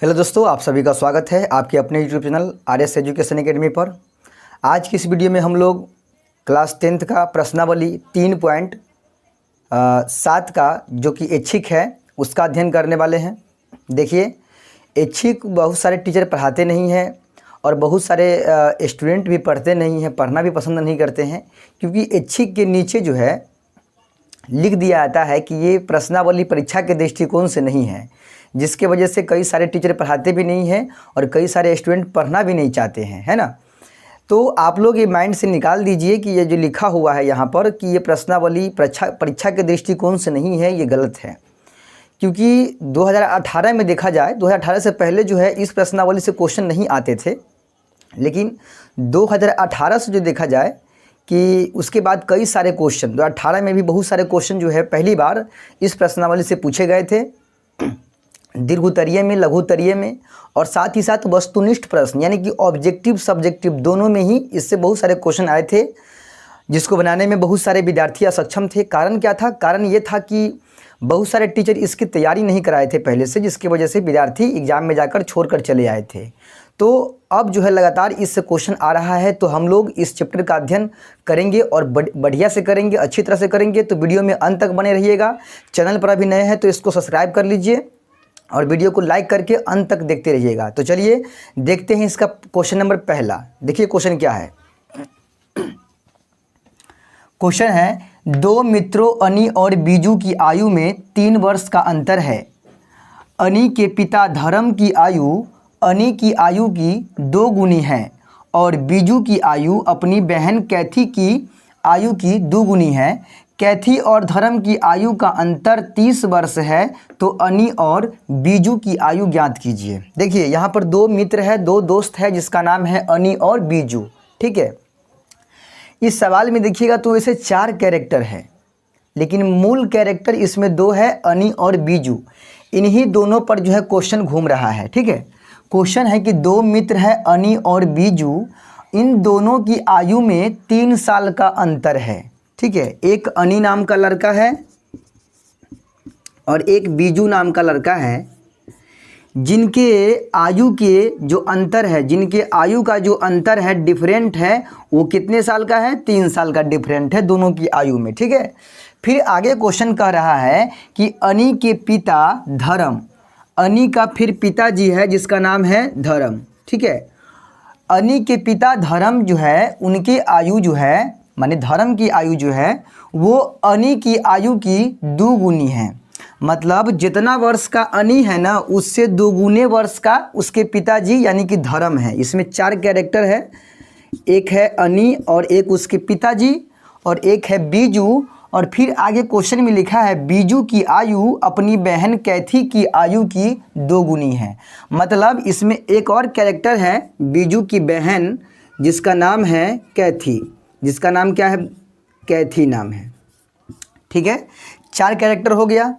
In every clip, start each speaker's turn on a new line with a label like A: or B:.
A: Hello दोस्तों, आप सभी का स्वागत है आपके अपने YouTube channel RS. Education academy पर। आज की इस वीडियो में हम लोग क्लास 10th का प्रश्नावली 3.7 का जो कि ऐच्छिक है उसका अध्ययन करने वाले हैं। देखिए, ऐच्छिक बहुत सारे टीचर पढ़ाते नहीं हैं और बहुत सारे स्टूडेंट भी पढ़ते नहीं हैं, पढ़ना भी पसंद नहीं करते हैं, क्योंकि ऐच्छिक के नीचे जो है लिख दिया जाता है कि ये प्रश्नावली परीक्षा के दृष्टिकोण से नहीं है, जिसके वजह से कई सारे टीचर पढ़ाते भी नहीं हैं और कई सारे स्टूडेंट पढ़ना भी नहीं चाहते हैं, है ना। तो आप लोग ये माइंड से निकाल दीजिए कि ये जो लिखा हुआ है यहाँ पर कि ये प्रश्नावली परीक्षा के दृष्टिकोण से नहीं है, ये गलत है। क्योंकि 2018 में देखा जाए, 2018 से पहले जो है इस प्रश्नावली से क्वेश्चन नहीं आते थे, लेकिन 2018 से जो देखा जाए कि उसके बाद कई सारे क्वेश्चन 2018 में भी बहुत सारे क्वेश्चन जो है पहली बार इस प्रश्नावली से पूछे गए थे, दीर्घोत्तरीय में, लघुत्तरीय में, और साथ ही साथ वस्तुनिष्ठ प्रश्न यानी कि ऑब्जेक्टिव सब्जेक्टिव दोनों में ही इससे बहुत सारे क्वेश्चन आए थे, जिसको बनाने में बहुत सारे विद्यार्थी असक्षम थे। कारण क्या था? कारण ये था कि बहुत सारे टीचर इसकी तैयारी नहीं कराए थे पहले से, जिसकी वजह से विद्यार्थी एग्ज़ाम में जाकर छोड़कर चले आए थे। तो अब जो है लगातार इससे क्वेश्चन आ रहा है, तो हम लोग इस चैप्टर का अध्ययन करेंगे और बढ़िया से करेंगे, अच्छी तरह से करेंगे। तो वीडियो में अंत तक बने रहिएगा। चैनल पर अभी नए हैं तो इसको सब्सक्राइब कर लीजिए और वीडियो को लाइक करके अंत तक देखते रहिएगा। तो चलिए देखते हैं इसका क्वेश्चन नंबर पहला। देखिए क्वेश्चन क्या है। क्वेश्चन है, दो मित्रों अनी और बीजू की आयु में 3 वर्ष का अंतर है। अनी के पिता धर्म की आयु अनी की आयु की 2 गुनी है और बीजू की आयु अपनी बहन कैथी की आयु की 2 गुनी है। कैथी और धर्म की आयु का अंतर 30 वर्ष है, तो अनी और बीजू की आयु ज्ञात कीजिए। देखिए यहाँ पर 2 मित्र है, 2 दोस्त है, जिसका नाम है अनी और बीजू। ठीक है, इस सवाल में देखिएगा तो इसे 4 कैरेक्टर है, लेकिन मूल कैरेक्टर इसमें 2 है, अनी और बीजू। इन्हीं दोनों पर जो है क्वेश्चन घूम रहा है। ठीक है, क्वेश्चन है कि 2 मित्र हैं अनी और बीजू, इन दोनों की आयु में 3 साल का अंतर है। ठीक है, एक अनी नाम का लड़का है और एक बीजू नाम का लड़का है, जिनके आयु के जो अंतर है, जिनके आयु का जो अंतर है, डिफरेंट है, वो कितने साल का है? 3 साल का डिफरेंट है दोनों की आयु में। ठीक है, फिर आगे क्वेश्चन कह रहा है कि अनी के पिता धर्म, अनी का फिर पिताजी है जिसका नाम है धर्म। ठीक है, अनी के पिता धर्म जो है उनकी आयु जो है, माने धर्म की आयु जो है वो अनी की आयु की 2 गुनी है। मतलब जितना वर्ष का अनी है ना, उससे 2 गुने वर्ष का उसके पिताजी यानी कि धर्म है। इसमें 4 कैरेक्टर है, एक है अनी और एक उसके पिताजी और एक है बीजू। और फिर आगे क्वेश्चन में लिखा है बीजू की आयु अपनी बहन कैथी की आयु की 2 गुनी है। मतलब इसमें एक और कैरेक्टर है बीजू की बहन, जिसका नाम है कैथी, जिसका नाम क्या है? कैथी नाम है। ठीक है, 4 कैरेक्टर हो गया।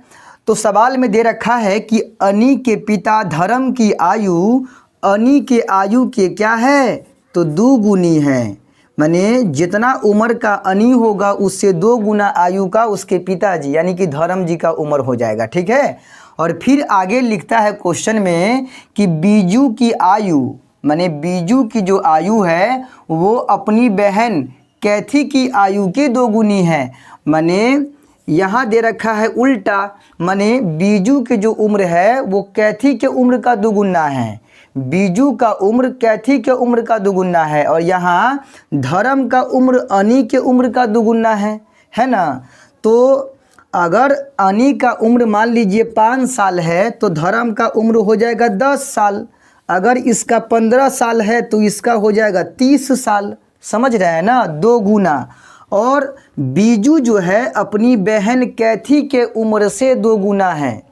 A: तो सवाल में दे रखा है कि अनी के पिता धर्म की आयु अनी के आयु के क्या है? तो 2 गुनी है। माने जितना उम्र का अनी होगा उससे 2 गुना आयु का उसके पिताजी यानी कि धर्म जी का उम्र हो जाएगा। ठीक है, और फिर आगे लिखता है क्वेश्चन में कि बीजू की आयु, माने बीजू की जो आयु है वो अपनी बहन कैथी की आयु की 2 गुनी है। माने यहाँ दे रखा है उल्टा, माने बीजू की जो उम्र है वो कैथी के उम्र का 2 गुना है, बीजू का उम्र कैथी के उम्र का 2 गुना है, और यहाँ धर्म का उम्र अनी के उम्र का 2 गुना है ना। तो अगर अनी का उम्र मान लीजिए 5 साल है तो धर्म का उम्र हो जाएगा 10 साल। अगर इसका 15 साल है तो इसका हो जाएगा 30 साल। समझ रहे हैं ना, 2 गुना। और बीजू जो है अपनी बहन कैथी के उम्र से 2 गुना है।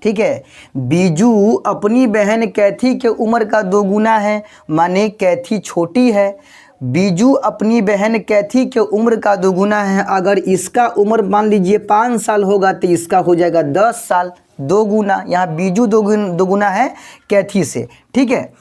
A: ठीक है, बीजू अपनी बहन कैथी के उम्र का 2 गुना है, माने कैथी छोटी है। बीजू अपनी बहन कैथी के उम्र का 2 गुना है। अगर इसका उम्र मान लीजिए 5 साल होगा तो इसका हो जाएगा 10 साल, 2 गुना। यहाँ बीजू 2 गुना है कैथी से। ठीक है,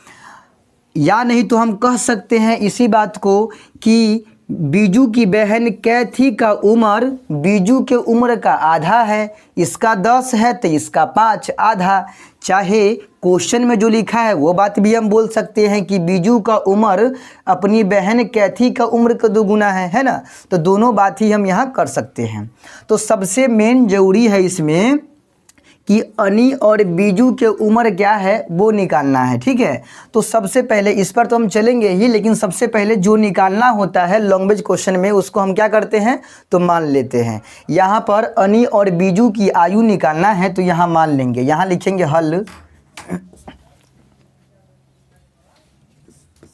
A: या नहीं तो हम कह सकते हैं इसी बात को कि बीजू की बहन कैथी का उम्र बीजू के उम्र का आधा है, इसका 10 है तो इसका 5 आधा। चाहे क्वेश्चन में जो लिखा है वो बात भी हम बोल सकते हैं कि बीजू का उम्र अपनी बहन कैथी का उम्र का दोगुना है ना। तो दोनों बात ही हम यहाँ कर सकते हैं। तो सबसे मेन जरूरी है इसमें कि अनी और बीजू के उम्र क्या है वो निकालना है, ठीक है। तो सबसे पहले इस पर तो हम चलेंगे ही, लेकिन सबसे पहले जो निकालना होता है लैंग्वेज क्वेश्चन में उसको हम क्या करते हैं तो मान लेते हैं। यहाँ पर अनी और बीजू की आयु निकालना है तो यहाँ मान लेंगे, यहाँ लिखेंगे हल,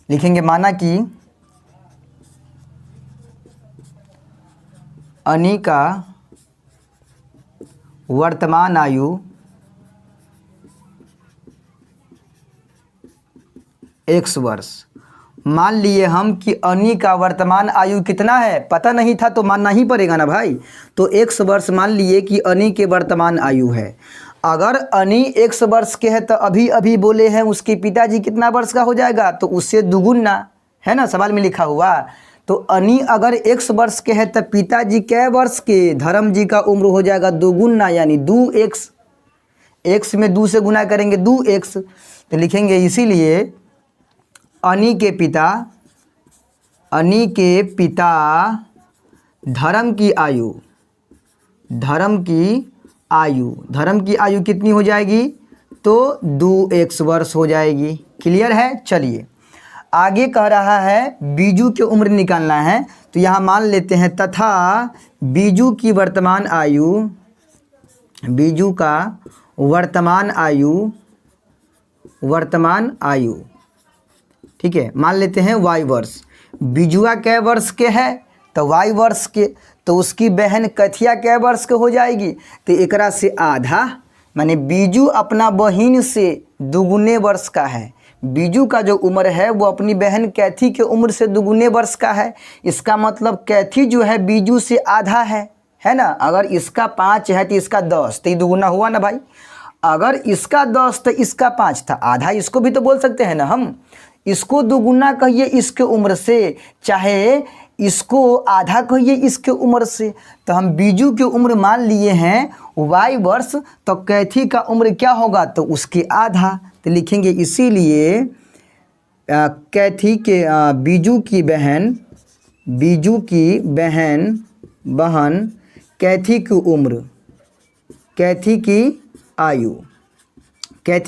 A: लिखेंगे माना कि अनी का वर्तमान आयु 100 वर्ष। मान लिए हम कि अनी का वर्तमान आयु कितना है, पता नहीं था तो मानना ही पड़ेगा ना भाई। तो 100 वर्ष मान लिए कि अनी के वर्तमान आयु है। अगर अनी 100 वर्ष के है तो अभी अभी बोले हैं उसके पिताजी कितना वर्ष का हो जाएगा, तो उससे दुगुना है ना, सवाल में लिखा हुआ। तो अनी अगर 100 वर्ष के है तो पिताजी कै वर्ष के, धर्म जी का उम्र हो जाएगा दोगुना, यानी 2x, x में 2 से गुना करेंगे 2x। तो लिखेंगे इसीलिए अनी के पिता धर्म की आयु कितनी हो जाएगी तो 2x वर्ष हो जाएगी। क्लियर है। चलिए आगे कह रहा है बीजू की उम्र निकालना है, तो यहाँ मान लेते हैं तथा बीजू की वर्तमान आयु, बीजू का वर्तमान आयु ठीक है, मान लेते हैं y वर्ष। बीजुआ कै वर्ष के है तो y वर्ष के, तो उसकी बहन कथिया कै वर्ष के हो जाएगी तो एकरा से आधा, माने बीजू अपना बहिन से दुगुने वर्ष का है। बीजू का जो उम्र है वो अपनी बहन कैथी के उम्र से दुगुने वर्ष का है। इसका मतलब कैथी जो है बीजू से आधा है ना। अगर इसका 5 है तो इसका 10, तो ये दुगुना हुआ ना भाई। अगर इसका 10 तो इसका 5 था, आधा इसको भी तो बोल सकते हैं ना हम। इसको दुगुना कहिए इसके उम्र से, चाहे इसको आधा कहिए इसके उम्र से। तो हम बीजू की उम्र मान लिए हैं y वर्ष, तो कैथी का उम्र क्या होगा तो उसके आधा। तो लिखेंगे इसीलिए कैथी के बीजू की बहन कैथी की उम्र, कैथी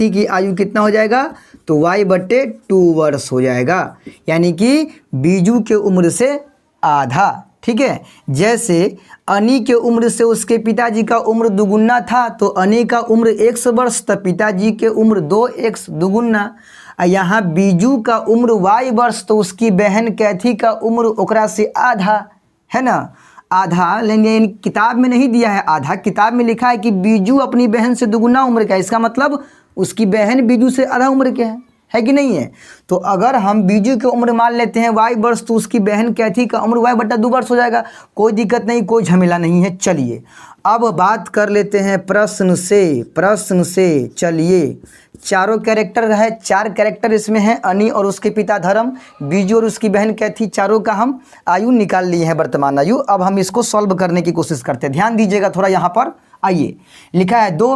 A: की आयु कितना हो जाएगा तो y/2 वर्ष हो जाएगा, यानी कि बीजू के उम्र से आधा। ठीक है। जैसे अनी के उम्र से उसके पिताजी का उम्र दुगुना था, तो अनी का उम्र 100 वर्ष, तो पिताजी के उम्र 2x दुगुना। यहाँ बीजू का उम्र y वर्ष, तो उसकी बहन कैथी का उम्र ओकरा से आधा है ना। आधा लेंगे, किताब में नहीं दिया है आधा, किताब में लिखा है कि बीजू अपनी बहन से दुगुना उम्र का है। इसका मतलब उसकी बहन बीजू से आधा उम्र के है कि नहीं है। तो अगर हम बीजू की उम्र मान लेते हैं y वर्ष, तो उसकी बहन कैथी का उम्र y/2 वर्ष हो जाएगा। कोई दिक्कत नहीं, कोई झमेला नहीं है। चलिए अब बात कर लेते हैं प्रश्न से। चलिए चारों कैरेक्टर है, 4 कैरेक्टर इसमें हैं। अनी और उसके पिता धर्म, बीजू और उसकी बहन कैथी, चारों का हम आयु निकाल लिए हैं, वर्तमान आयु। अब हम इसको सॉल्व करने की कोशिश करते हैं। ध्यान दीजिएगा थोड़ा यहाँ पर। आइए, लिखा है 2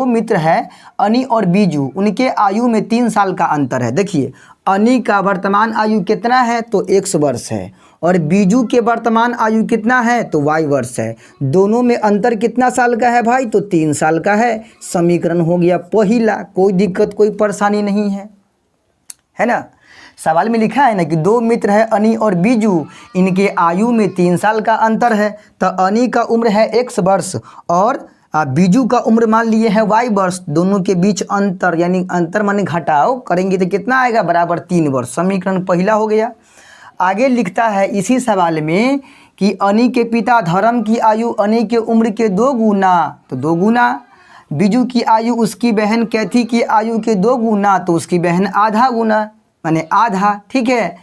A: मित्र है अनी और बीजू, उनके आयु में 3 साल का अंतर है। देखिए अनी का वर्तमान आयु कितना है तो 100 वर्ष है, और बीजू के वर्तमान आयु कितना है तो y वर्ष है। दोनों में अंतर कितना साल का है भाई तो 3 साल का है। समीकरण हो गया पहला, कोई दिक्कत कोई परेशानी नहीं है ना। सवाल में लिखा है ना कि 2 मित्र है अनी और बीजू, इनके आयु में 3 साल का अंतर है। तो अनी का उम्र है 100 वर्ष और बीजू का उम्र मान लिए है y वर्ष। दोनों के बीच अंतर, यानी अंतर माने घटाव करेंगे तो कितना आएगा बराबर 3 वर्ष। समीकरण पहला हो गया। आगे लिखता है इसी सवाल में कि अनी के पिता धर्म की आयु अनी के उम्र के 2 गुना, तो 2 गुना। बीजू की आयु उसकी बहन कैथी की आयु के 2 गुना, तो उसकी बहन आधा गुना, माने आधा। ठीक है।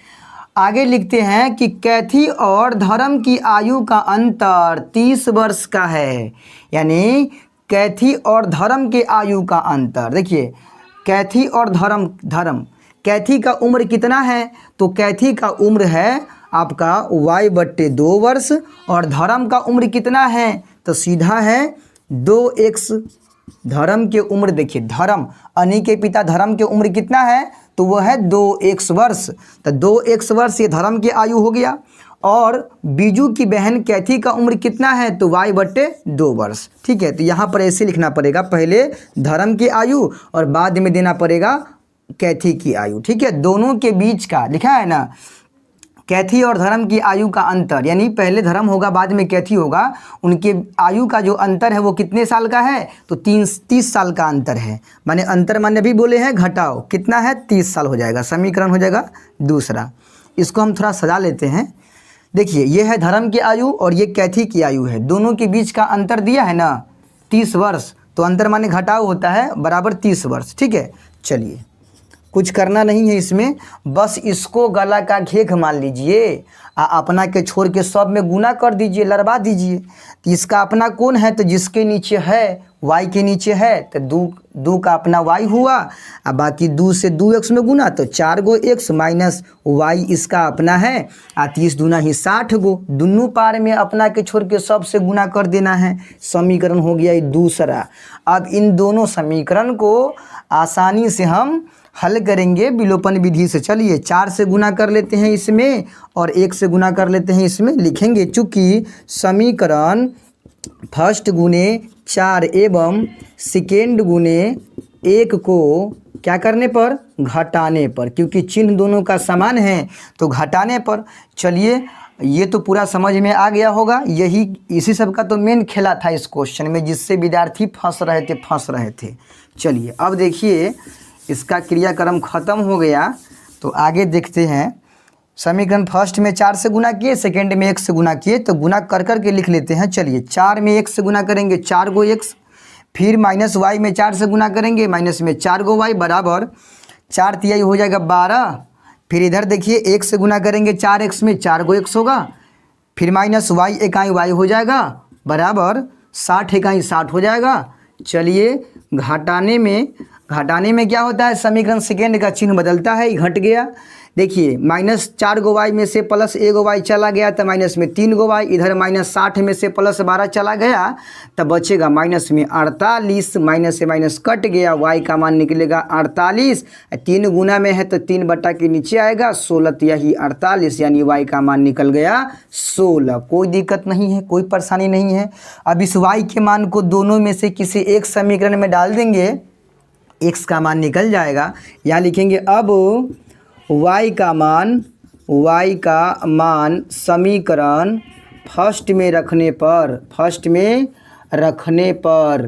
A: आगे लिखते हैं कि कैथी और धर्म की आयु का अंतर 30 वर्ष का है, यानी कैथी और धर्म के आयु का अंतर। देखिए कैथी और धर्म कैथी का उम्र कितना है तो कैथी का उम्र है आपका y/2 वर्ष, और धर्म का उम्र कितना है, तो सीधा है 2x। धर्म के उम्र देखिए, धर्म अनी के पिता धर्म के उम्र कितना है, तो वो है 2x वर्ष। तो 2x वर्ष ये धर्म की आयु हो गया। और बीजू की बहन कैथी का उम्र कितना है, तो y/2 वर्ष। ठीक है, तो यहाँ पर ऐसे लिखना पड़ेगा, पहले धर्म की आयु और बाद में देना पड़ेगा कैथी की आयु। ठीक है, दोनों के बीच का लिखा है ना, कैथी और धर्म की आयु का अंतर, यानी पहले धर्म होगा बाद में कैथी होगा, उनके आयु का जो अंतर है वो कितने साल का है, तो 30 साल का अंतर है। माने अंतर माने भी बोले हैं, घटाओ कितना है, 30 साल हो जाएगा। समीकरण हो जाएगा दूसरा। इसको हम थोड़ा सजा लेते हैं। देखिए, ये है धर्म की आयु और ये कैथी की आयु है, दोनों के बीच का अंतर दिया है ना 30 वर्ष, तो अंतर माने घटाव होता है बराबर 30 वर्ष। ठीक है, चलिए कुछ करना नहीं है इसमें, बस इसको गला का घेघ मान लीजिए, अपना के छोड़ के सब में गुना कर दीजिए, लड़वा दीजिए। तो इसका अपना कौन है, तो जिसके नीचे है y के नीचे है, तो 2 का अपना y हुआ, और बाकी 2 से 2x में गुना, तो 4 गो x माइनस y इसका अपना है, 30 दूना ही 60 गो, दोनों पार में अपना के छोड़ के सब से गुना कर देना है। समीकरण हो गया ये दूसरा। अब इन दोनों समीकरण को आसानी से हम हल करेंगे विलोपन विधि से। चलिए 4 से गुना कर लेते हैं इसमें और 1 से गुना कर लेते हैं इसमें, लिखेंगे चूँकि समीकरण फर्स्ट गुने 4 एवं सेकेंड गुने 1 को क्या करने पर, घटाने पर, क्योंकि चिन्ह दोनों का समान है तो घटाने पर। चलिए ये तो पूरा समझ में आ गया होगा, यही इसी सब का तो मेन खेला था इस क्वेश्चन में, जिससे विद्यार्थी फंस रहे थे। चलिए अब देखिए इसका क्रियाक्रम खत्म हो गया, तो आगे देखते हैं। समीकरण फर्स्ट में 4 से गुना किए, सेकेंड में 1 से गुना किए, तो गुना कर के लिख लेते हैं। चलिए 4 में 1 से गुना करेंगे 4 गो x, फिर माइनस y में 4 से गुना करेंगे, माइनस में 4 गो y बराबर 4 तिहाई हो जाएगा 12। फिर इधर देखिए 1 से गुना करेंगे 4x में 4 गो x होगा, फिर माइनस y इकाई y हो जाएगा बराबर 60 इकाई 60 हो जाएगा। चलिए घटाने में क्या होता है, समीकरण सेकेंड का चिन्ह बदलता है, घट गया। देखिए माइनस 4 गो y में से प्लस 1 गो y चला गया तो माइनस में 3 गो y, इधर माइनस 60 में से प्लस 12 चला गया तब बचेगा माइनस में 48, माइनस से माइनस कट गया, y का मान निकलेगा 48, 3 गुना में है तो 3 बटा के नीचे आएगा 16 यही 48, यानी y का मान निकल गया 16। कोई दिक्कत नहीं है, कोई परेशानी नहीं है। अब इस y के मान को दोनों में से किसी एक समीकरण में डाल देंगे, x का मान निकल जाएगा। यहाँ लिखेंगे अब y का मान समीकरण फर्स्ट में रखने पर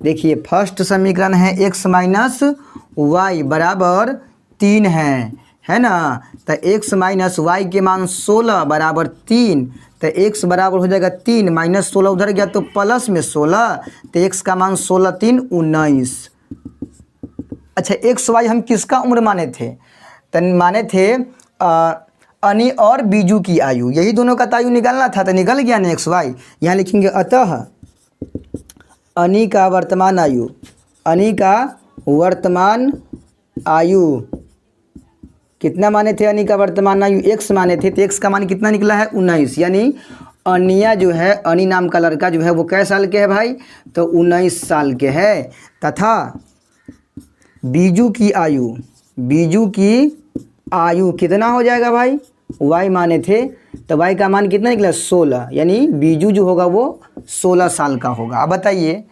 A: देखिए फर्स्ट समीकरण है x माइनस वाई बराबर 3 है ना, तो x माइनस वाई के मान 16 बराबर 3, तो x बराबर हो जाएगा 3, माइनस 16 उधर गया तो प्लस में 16, तो x का मान 16 3 19। अच्छा x y हम किसका उम्र माने थे, तो माने थे अनी और बीजू की आयु, यही दोनों का आयु निकालना था, तो निकल गया ना एक्स वाई। यहाँ लिखेंगे अतः अनी का वर्तमान आयु कितना माने थे, अनी का वर्तमान आयु x माने थे, तो x का मान कितना निकला है 19, यानी अनिया जो है, अनी नाम का लड़का जो है वो कै साल के है भाई, तो 19 साल के है। तथा बीजू की आयु कितना हो जाएगा भाई, y माने थे तो y का मान कितना निकला 16, यानी बीजू जो होगा वो 16 साल का होगा। अब बताइए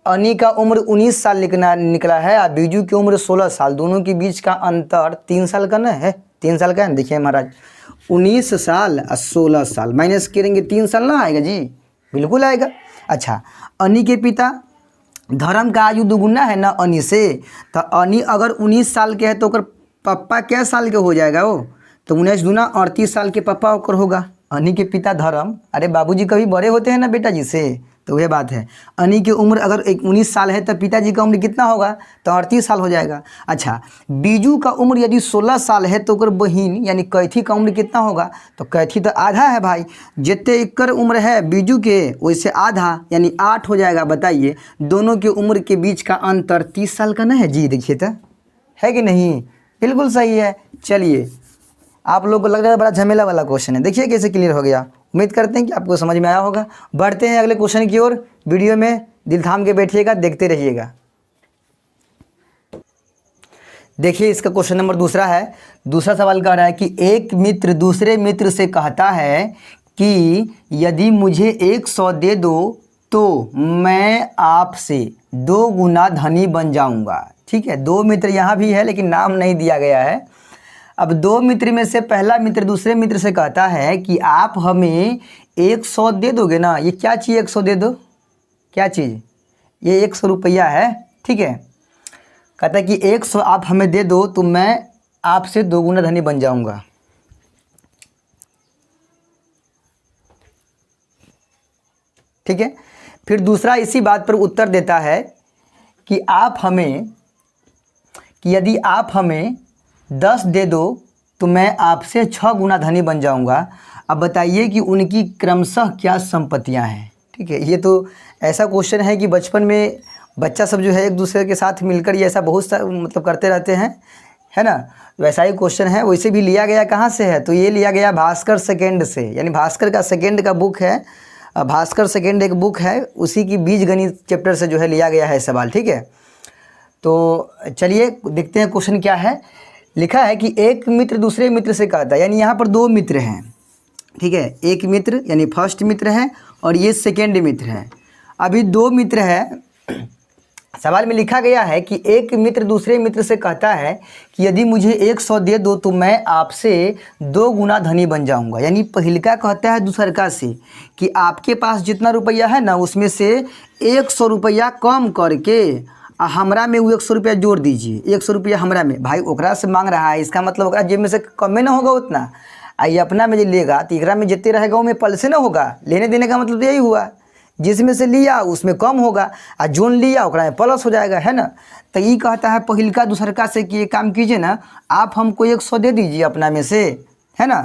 A: अनी का उम्र 19 साल निकला है और बीजू की उम्र 16 साल, दोनों के बीच का अंतर 3 साल का ना है, 3 साल का है। देखिए महाराज 19 साल और 16 साल माइनस करेंगे 3 साल ना आएगा जी, बिल्कुल आएगा। अच्छा अनी के पिता धर्म का आयु दुगुना है ना अनी से, तो अनी अगर 19 साल के है तो पप्पा क्या साल के हो जाएगा वो, तो 19 दूना 38 साल के पप्पा होकर होगा। अनी के पिता धर्म, अरे बाबूजी कभी बड़े होते हैं ना बेटा जी से, तो वह बात है। अनी की उम्र अगर 19 साल है तो पिताजी का उम्र कितना होगा, तो 38 साल हो जाएगा। अच्छा बीजू का उम्र यदि 16 साल है तो बहिन यानी कैथी का उम्र कितना होगा, तो कैथी तो आधा है भाई, जितने एकर उम्र है बीजू के वैसे आधा यानी 8 हो जाएगा। बताइए दोनों की उम्र के बीच का अंतर 30 साल का ना है जी, देखिए तो है कि नहीं, बिल्कुल सही है। चलिए आप लोगों को लग रहा है बड़ा झमेला वाला क्वेश्चन है। देखिए कैसे क्लियर हो गया। उम्मीद करते हैं कि आपको समझ में आया होगा। बढ़ते हैं अगले क्वेश्चन की ओर। वीडियो में दिल थाम के बैठिएगा, देखते रहिएगा। देखिए इसका क्वेश्चन नंबर दूसरा है। दूसरा सवाल कह रहा है कि एक मित्र दूसरे मित्र से कहता है कि यदि मुझे 100 दे दो तो मैं आपसे 2 गुना धनी बन जाऊंगा। ठीक है, 2 मित्र यहाँ भी है लेकिन नाम नहीं दिया गया है। अब 2 मित्र में से पहला मित्र दूसरे मित्र से कहता है कि आप हमें 100 दे दोगे ना। ये क्या चीज़ 100 दे दो, क्या चीज़? ये 100 रुपया है। ठीक है, कहता है कि 100 आप हमें दे दो तो मैं आपसे 2 गुना धनी बन जाऊंगा। ठीक है, फिर दूसरा इसी बात पर उत्तर देता है कि यदि आप हमें 10 दे दो तो मैं आपसे 6 गुना धनी बन जाऊंगा। अब बताइए कि उनकी क्रमशः क्या संपत्तियां हैं। ठीक है, ये तो ऐसा क्वेश्चन है कि बचपन में बच्चा सब जो है एक दूसरे के साथ मिलकर ये ऐसा बहुत सा मतलब करते रहते हैं, है ना। वैसा ही क्वेश्चन है। वैसे भी लिया गया कहाँ से है, तो ये लिया गया भास्कर सेकेंड से, यानी भास्कर का सेकेंड का बुक है। भास्कर सेकेंड एक बुक है, उसी की बीज गणित चैप्टर से जो है लिया गया है सवाल। ठीक है, तो चलिए देखते हैं क्वेश्चन क्या है। लिखा है कि एक मित्र दूसरे मित्र से कहता है, यानी यहाँ पर 2 मित्र हैं। ठीक है, एक मित्र यानी फर्स्ट मित्र है और ये सेकेंड मित्र है। अभी 2 मित्र है। सवाल में लिखा गया है कि एक मित्र दूसरे मित्र से कहता है कि यदि मुझे 100 दे दो तो मैं आपसे 2 गुना धनी बन जाऊंगा। यानी पहिलका कहता है दूसरका से कि आपके पास जितना रुपया है ना उसमें से 100 रुपया कम करके हमरा में वो 100 रुपया जोड़ दीजिए। 100 रुपया हमरा में, भाई ओकरा से मांग रहा है, इसका मतलब ओकरा जेब में से कम में ना होगा उतना। ये अपना में जो लेगा तो एकरा में जितने रहेगा वो में पल से ना होगा। लेने देने का मतलब यही हुआ, जिसमें से लिया उसमें कम होगा और जोन लिया ओकरा में प्लस हो जाएगा, है ना। तो ये कहता है पहिलका दूसरका से कि ये काम कीजिए ना, आप हमको 100 दे दीजिए अपना में से, है ना।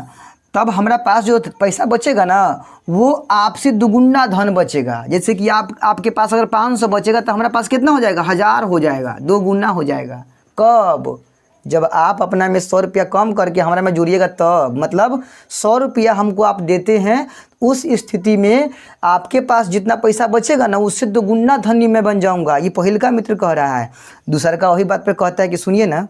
A: तब हमारा पास जो पैसा बचेगा ना वो आपसे दुगुना धन बचेगा। जैसे कि आपके पास अगर 500 बचेगा तो हमारा पास कितना हो जाएगा, 1000 हो जाएगा, 2 गुना हो जाएगा। कब? जब आप अपना में 100 रुपया कम करके हमारा में जोड़िएगा तब। मतलब 100 रुपया हमको आप देते हैं, उस स्थिति में आपके पास जितना पैसा बचेगा ना उससे 2 गुना धनी मैं बन जाऊंगा। ये पहिलका मित्र कह रहा है। दूसरा का वही बात पे कहता है कि सुनिए ना,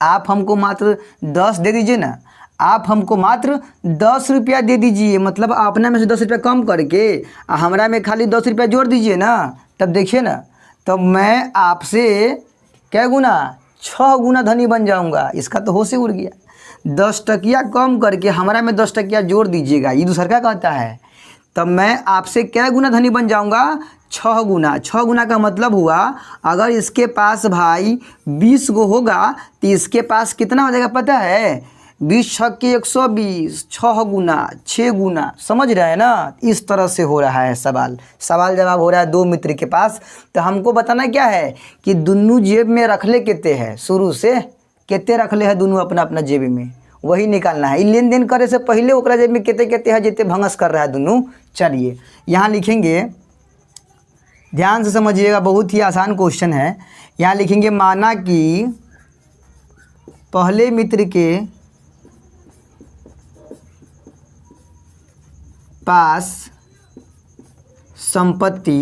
A: आप हमको मात्र 10 दे दीजिए ना, आप हमको मात्र 10 रुपया दे दीजिए। मतलब अपना में से 10 रुपया कम करके हमारा में खाली 10 रुपया जोड़ दीजिए ना, तब देखिए ना, तब मैं आपसे क्या गुना, 6 गुना धनी बन जाऊंगा। इसका तो होश ही उड़ गया। 10 टकिया कम करके हमारा में 10 टकिया जोड़ दीजिएगा, ये दूसरा का कहता है। तब मैं आपसे क्या गुना धनी बन जाऊंगा, 6 गुना। 6 गुना का मतलब हुआ अगर इसके पास भाई 20 गो होगा तो इसके पास कितना हो जाएगा पता है, 20 छक्के 120, 6 गुना 6 गुना। समझ रहे हैं ना। इस तरह से हो रहा है सवाल जवाब हो रहा है 2 मित्र के पास। तो हमको बताना क्या है कि दोनों जेब में रखले कितने हैं, शुरू से कितने रखले हैं दोनों अपना अपना जेब में, वही निकालना है। लेन देन करे से पहले ओकरा जेब में कितने है जितने भंगस कर रहा है दोनों। चलिए यहाँ लिखेंगे, ध्यान से समझिएगा, बहुत ही आसान क्वेश्चन है। यहाँ लिखेंगे माना कि पहले मित्र के पास संपत्ति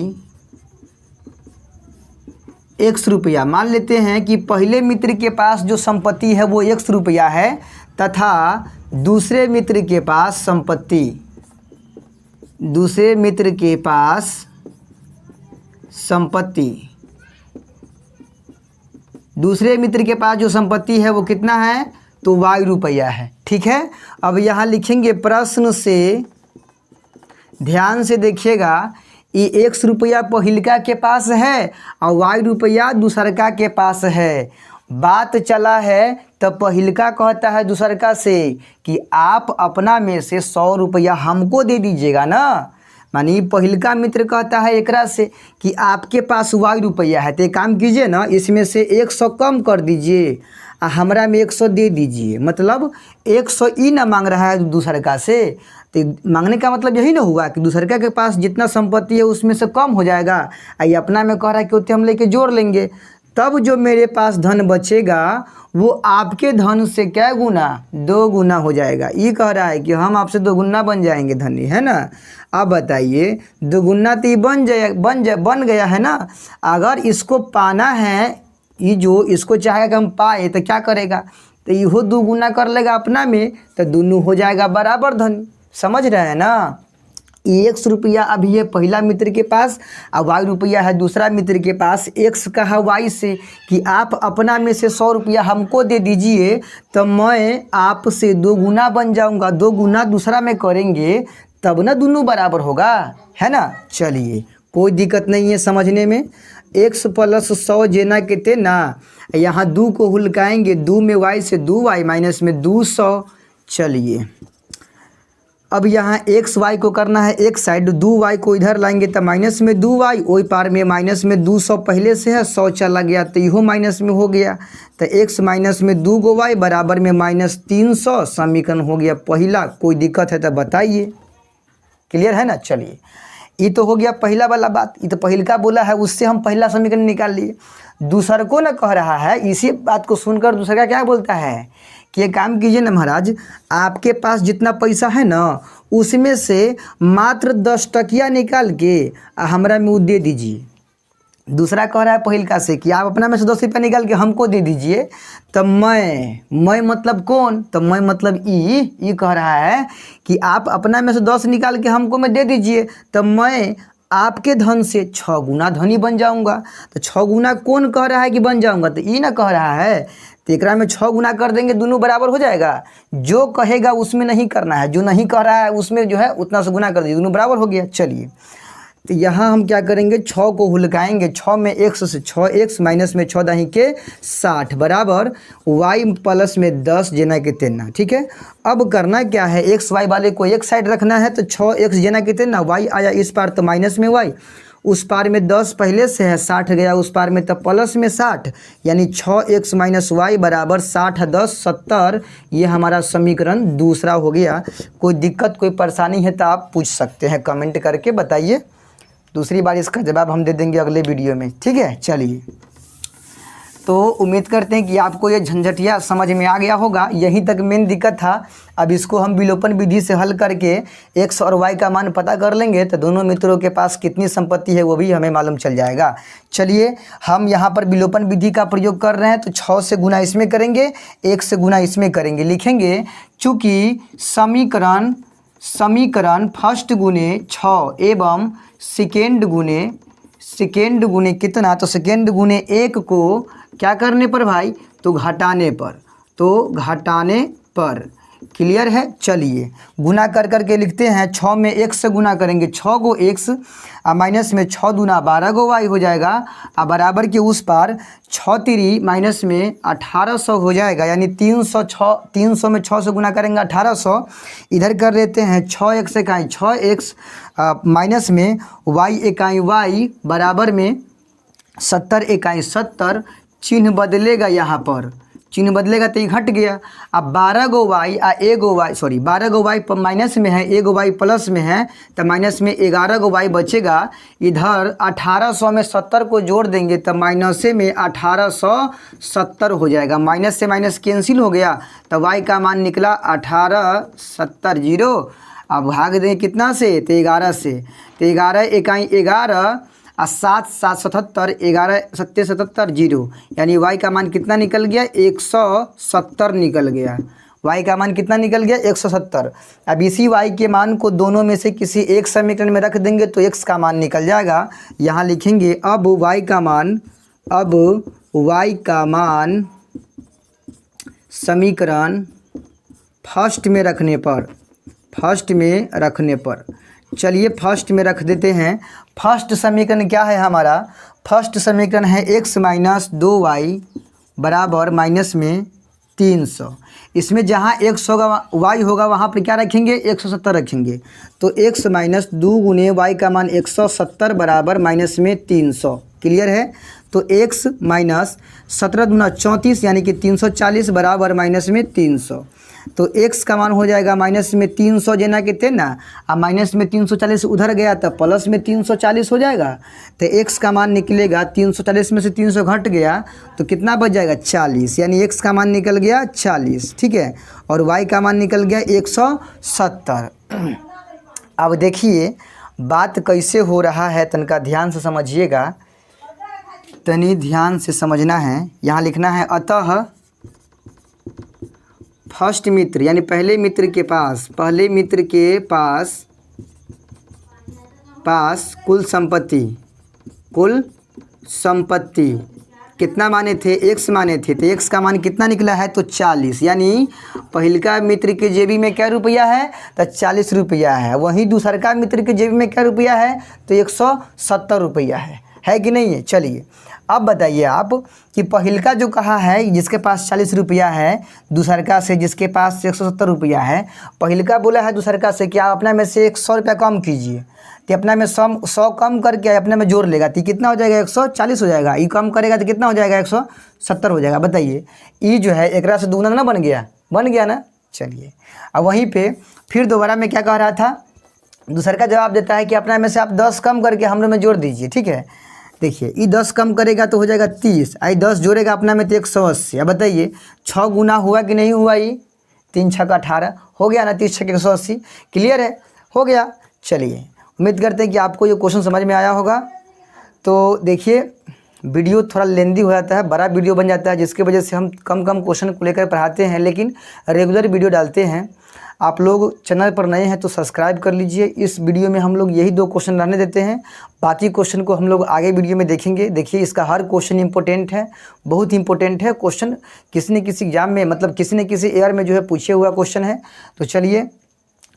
A: 100 रुपया। मान लेते हैं कि पहले मित्र के पास जो संपत्ति है वो 100 रुपया है तथा दूसरे मित्र के पास संपत्ति, दूसरे मित्र के पास संपत्ति, दूसरे मित्र के पास जो संपत्ति है वो कितना है, तो y रुपया है। ठीक है, अब यहाँ लिखेंगे प्रश्न से, ध्यान से देखिएगा, ये 100 रुपया पहिलका के पास है और y रुपया दूसरका के पास है। बात चला है तब पहिलका कहता है दूसरका से कि आप अपना में से 100 रुपया हमको दे दीजिएगा ना। मानी पहिलका मित्र कहता है एकरा से कि आपके पास y रुपया है, तो एक काम कीजिए ना, इसमें से 100 कम कर दीजिए और हमरा में 100 दे दीजिए। मतलब 100 ई ना मांग रहा है दूसरका से, तो मांगने का मतलब यही ना हुआ कि दूसरका के पास जितना संपत्ति है उसमें से कम हो जाएगा। ये अपना में कह रहा है कि उतने हम लेके जोड़ लेंगे। तब जो मेरे पास धन बचेगा वो आपके धन से क्या गुना, 2 गुना हो जाएगा। ये कह रहा है कि हम आपसे 2 गुना बन जाएंगे धनी, है ना। अब बताइए 2 गुना तो ये बन गया है ना। अगर इसको पाना है, ये जो इसको चाहेगा कि हम पाए तो क्या करेगा, तो इहो 2 गुना कर लेगा अपना में, तो दोनों हो जाएगा बराबर धनी। समझ रहे हैं ना। 1 रुपया अभी ये पहला मित्र के पास और वाई रुपया है दूसरा मित्र के पास। एक्स कहा वाई से कि आप अपना में से 100 रुपया हमको दे दीजिए तो मैं आपसे 2 गुना बन जाऊंगा। 2 गुना दूसरा में करेंगे तब ना दोनों बराबर होगा, है ना। चलिए कोई दिक्कत नहीं है समझने में। x + 100 जेना कितने ना, यहाँ 2 को हुलकाएंगे, 2 में y से 2y माइनस में 200। चलिए अब यहाँ एक्स वाई को करना है एक साइड, 2y को इधर लाएंगे तो माइनस में 2y, वही पार में माइनस में 200 पहले से है, 100 चला गया तो इहो माइनस में हो गया। तो x माइनस में 2y बराबर में -300 समीकरण हो गया पहला। कोई दिक्कत है तो बताइए। क्लियर है ना। चलिए ये तो हो गया पहला वाला बात, ये तो पहल का बोला है, उससे हम पहला समीकरण निकाल लिए। दूसर को ना कह रहा है, इसी बात को सुनकर दूसरा का क्या बोलता है कि ये काम कीजिए ना महाराज, आपके पास जितना पैसा है ना उसमें से मात्र 10 टकिया निकाल के हमरा में वो दे दीजिए। दूसरा कह रहा है पहिलका से कि आप अपना में से 10 रुपया निकाल के हमको दे दीजिए। तो मैं मतलब कौन, तो मैं मतलब ई कह रहा है कि आप अपना में से 10 निकाल के हमको में दे दीजिए तो मैं आपके धन से 6 गुना धनी बन जाऊंगा। तो 6 गुना कौन कह रहा है कि बन जाऊंगा, तो ई ना कह रहा है। तो एकरा में 6 गुना कर देंगे, दोनों बराबर हो जाएगा। जो कहेगा उसमें नहीं करना है, जो नहीं कह रहा है उसमें जो है उतना से गुना कर दीजिए, दोनों बराबर हो गया। चलिए तो यहाँ हम क्या करेंगे, 6 को हुलकाएंगे, 6 में x से 6x माइनस में 6 दाही के 60 बराबर y प्लस में 10 जेना के 13। ठीक है। अब करना क्या है, x y वाले को एक साइड रखना है तो 6x जेना के 13, y आया इस पार तो माइनस में y, उस पार में 10 पहले से है, 60 गया उस पार में तो प्लस में 60, यानी 6x माइनस वाई बराबर 60 10 70। ये हमारा समीकरण दूसरा हो गया। कोई दिक्कत कोई परेशानी है तो आप पूछ सकते हैं, कमेंट करके बताइए। दूसरी बार इसका जवाब हम दे देंगे अगले वीडियो में। ठीक है। चलिए तो उम्मीद करते हैं कि आपको ये झंझटिया समझ में आ गया होगा। यहीं तक मेन दिक्कत था। अब इसको हम विलोपन विधि से हल करके x और y का मान पता कर लेंगे तो दोनों मित्रों के पास कितनी संपत्ति है वो भी हमें मालूम चल जाएगा। चलिए हम यहाँ पर विलोपन विधि का प्रयोग कर रहे हैं तो 6 से गुना इसमें करेंगे, 1 से गुना इसमें करेंगे। लिखेंगे चूँकि समीकरण फर्स्ट गुने 6 एवं सेकेंड गुने कितना, तो सेकेंड गुने 1 को क्या करने पर भाई, तो घटाने पर। क्लियर है। चलिए गुना कर करके लिखते हैं। 6 में 1 से गुना करेंगे, 6 को x माइनस में 6 दूना 12 को y हो जाएगा। अब बराबर के उस पार 6 3 माइनस में 1800 हो जाएगा, यानी 300 में 6 से गुना करेंगे 1800। इधर कर लेते हैं 6x इकाई 6x माइनस में y इकाई y बराबर में 70 इकाई 70। चिन्ह बदलेगा, यहाँ पर चिन्ह बदलेगा तो ये घट गया। अब 12 गो y आ 1 गो y, सॉरी 12 गो y माइनस में है, 1 गो y प्लस में है तो माइनस में 11 गो y बचेगा। इधर 1800 में 70 को जोड़ देंगे तो माइनस में 1870 हो जाएगा। माइनस से माइनस कैंसिल हो गया तो y का मान निकला 1870 जीरो। अब भाग दें कितना से, तो 11 से, तो 11 इकाई 11 और 7 7 77, 11 7 77 जीरो, यानी y का मान कितना निकल गया, 170 निकल गया। y का मान कितना निकल गया, 170। अब इसी y के मान को दोनों में से किसी एक समीकरण में रख देंगे तो x का मान निकल जाएगा। यहाँ लिखेंगे अब y का मान समीकरण फर्स्ट में रखने पर। चलिए फर्स्ट में रख देते हैं। फर्स्ट समीकरण क्या है हमारा, फर्स्ट समीकरण है x माइनस 2y बराबर माइनस में 300। इसमें जहाँ x होगा y होगा वहाँ पर क्या रखेंगे, 170 रखेंगे। तो x माइनस 2 गुने y का मान 170 बराबर माइनस में 300। क्लियर है। तो x माइनस 17 दूना 34 यानी कि 340 बराबर माइनस में 300। तो x का मान हो जाएगा माइनस में 300 जेना के थे ना, अब माइनस में 340 उधर गया तो प्लस में 340 हो जाएगा। तो x का मान निकलेगा 340 में से 300 घट गया तो कितना बच जाएगा 40, यानी x का मान निकल गया 40, ठीक है। और y का मान निकल गया 170। अब देखिए बात कैसे हो रहा है, तनका ध्यान से समझिएगा, तनी ध्यान से समझना है। यहाँ लिखना है अतः फर्स्ट मित्र यानी पहले मित्र के पास कुल संपत्ति कितना माने थे, x माने थे, तो x का मान कितना निकला है तो 40, यानी पहिलका मित्र के जेबी में क्या रुपया है तो 40 रुपया है, वहीं दूसरका मित्र के जेबी में क्या रुपया है तो 170 रुपया है कि नहीं है। चलिए अब बताइए आप कि पहिलका जो कहा है जिसके पास 40 रुपया है, दूसरका से जिसके पास 170 रुपया है, पहिलका बोला है दूसरका से कि आप अपना में से 100 रुपया कम कीजिए, तो अपना में 100 कम करके अपने में जोड़ लेगा तो कितना हो जाएगा 140 हो जाएगा, ये कम करेगा तो कितना हो जाएगा 170 हो जाएगा। बताइए ये जो है एक से दूना ना बन गया ना। चलिए अब वहीं पे फिर दोबारा में क्या कह रहा था, दूसर का जवाब देता है कि अपना में से आप 10 कम करके हम लोग में जोड़ दीजिए, ठीक है। देखिए ये 10 कम करेगा तो हो जाएगा 30, आई 10 जोड़ेगा अपना में तो 180। अब बताइए 6 गुना हुआ कि नहीं हुआ, ये 3 6 का 18 हो गया ना, 30 6 180, क्लियर है, हो गया। चलिए उम्मीद करते हैं कि आपको ये क्वेश्चन समझ में आया होगा। तो देखिए वीडियो थोड़ा लेंदी हो जाता है, बड़ा वीडियो बन जाता है, जिसकी वजह से हम कम क्वेश्चन को लेकर पढ़ाते हैं, लेकिन रेगुलर वीडियो डालते हैं। आप लोग चैनल पर नए हैं तो सब्सक्राइब कर लीजिए। इस वीडियो में हम लोग यही 2 क्वेश्चन रहने देते हैं, बाकी क्वेश्चन को हम लोग आगे वीडियो में देखेंगे। देखिए इसका हर क्वेश्चन इंपॉर्टेंट है, बहुत इंपॉर्टेंट है क्वेश्चन, किसी न किसी एग्जाम में मतलब किसी न किसी ईयर में जो है पूछे हुआ क्वेश्चन है। तो चलिए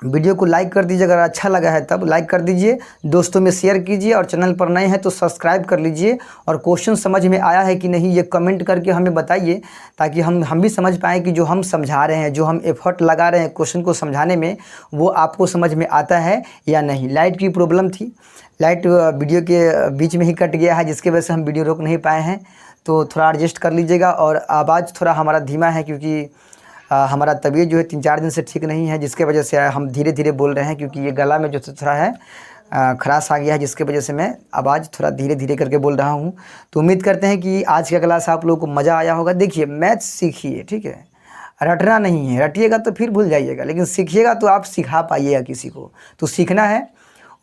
A: वीडियो को लाइक कर दीजिए, अगर अच्छा लगा है तब लाइक कर दीजिए, दोस्तों में शेयर कीजिए, और चैनल पर नए हैं तो सब्सक्राइब कर लीजिए। और क्वेश्चन समझ में आया है कि नहीं ये कमेंट करके हमें बताइए, ताकि हम भी समझ पाएँ कि जो हम समझा रहे हैं, जो हम एफर्ट लगा रहे हैं क्वेश्चन को समझाने में, वो आपको समझ में आता है या नहीं। लाइट की प्रॉब्लम थी, लाइट वीडियो के बीच में ही कट गया है, जिसकी वजह से हम वीडियो रोक नहीं पाए हैं, तो थोड़ा एडजस्ट कर लीजिएगा। और आवाज़ थोड़ा हमारा धीमा है क्योंकि हमारा तबीयत जो है 3-4 दिन से ठीक नहीं है, जिसके वजह से हम धीरे धीरे बोल रहे हैं, क्योंकि ये गला में जो थोड़ा है खराश आ गया है, जिसकी वजह से मैं आवाज़ थोड़ा धीरे धीरे करके बोल रहा हूँ। तो उम्मीद करते हैं कि आज का क्लास आप लोगों को मज़ा आया होगा। देखिए मैथ्स सीखिए, ठीक है, रटना नहीं है, रटिएगा तो फिर भूल जाइएगा, लेकिन सीखिएगा तो आप सिखा पाइएगा किसी को, तो सीखना है।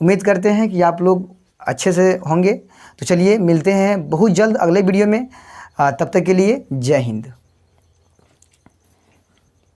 A: उम्मीद करते हैं कि आप लोग अच्छे से होंगे। तो चलिए मिलते हैं बहुत जल्द अगले वीडियो में, तब तक के लिए जय हिंद।